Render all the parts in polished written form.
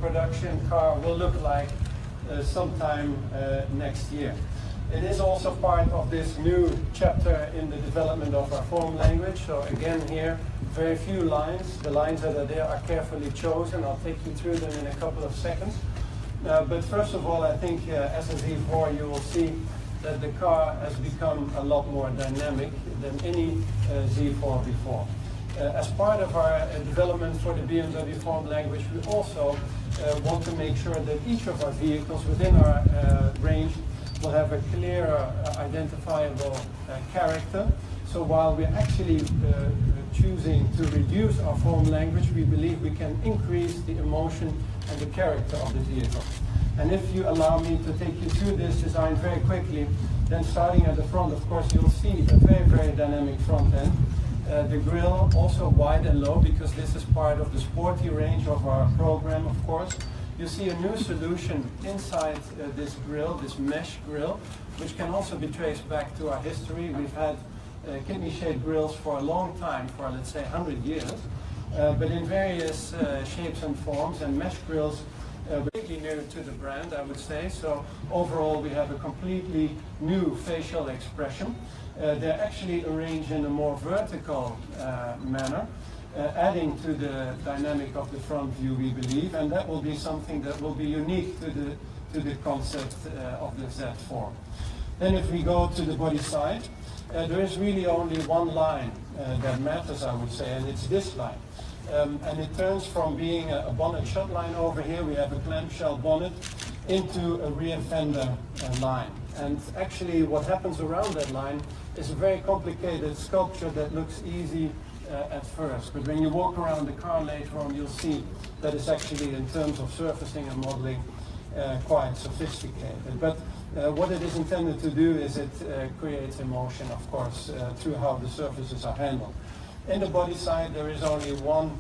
production car will look like sometime next year. It is also part of this new chapter in the development of our form language. So again here, very few lines. The lines that are there are carefully chosen. I'll take you through them in a couple of seconds. But first of all, I think as a Z4 you will see that the car has become a lot more dynamic than any Z4 before. As part of our development for the BMW form language, we also want to make sure that each of our vehicles within our range will have a clearer, identifiable character. So while we're actually choosing to reduce our form language, we believe we can increase the emotion and the character of the vehicle. And if you allow me to take you through this design very quickly, then starting at the front, of course, you'll see a very, very dynamic front end. The grille also wide and low, because this is part of the sporty range of our program, of course. You see a new solution inside this grille, this mesh grille, which can also be traced back to our history. We've had kidney-shaped grilles for a long time, for let's say 100 years, but in various shapes and forms, and mesh grilles completely new to the brand, I would say. So overall we have a completely new facial expression. They're actually arranged in a more vertical manner, adding to the dynamic of the front view, we believe, and that will be something that will be unique to the concept of the Z4. Then if we go to the body side, there is really only one line that matters, I would say, and it's this line. And it turns from being a bonnet shut line over here, we have a clamshell bonnet, into a rear fender line. And actually what happens around that line is a very complicated sculpture that looks easy at first. But when you walk around the car later on, you'll see that it's actually, in terms of surfacing and modeling, quite sophisticated. But what it is intended to do is it creates emotion, of course, through how the surfaces are handled. In the body side, there is only one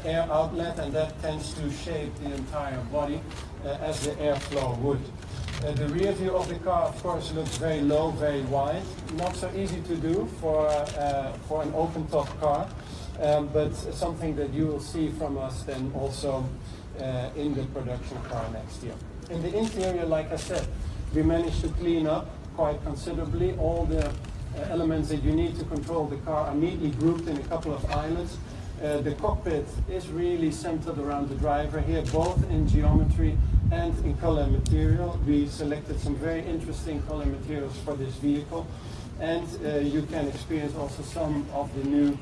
air outlet, and that tends to shape the entire body as the airflow would. The rear view of the car, of course, looks very low, very wide. Not so easy to do for an open-top car, but something that you will see from us then also in the production car next year. In the interior, like I said, we managed to clean up quite considerably. All the elements that you need to control the car are neatly grouped in a couple of islands. The cockpit is really centered around the driver here, both in geometry and in color material. We selected some very interesting color materials for this vehicle, and you can experience also some of the new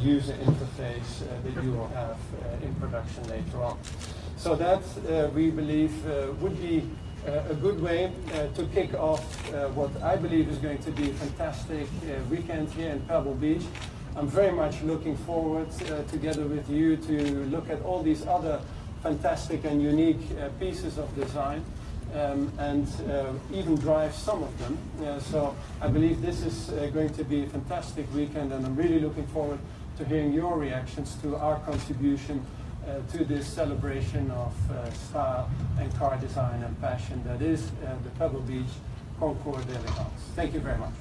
user interface that you will have in production later on. So that, we believe, would be a good way to kick off what I believe is going to be a fantastic weekend here in Pebble Beach. I'm very much looking forward, together with you, to look at all these other fantastic and unique pieces of design, and even drive some of them. So I believe this is going to be a fantastic weekend, and I'm really looking forward to hearing your reactions to our contribution to this celebration of style and car design and passion that is the Pebble Beach Concours d'Elegance. Thank you very much.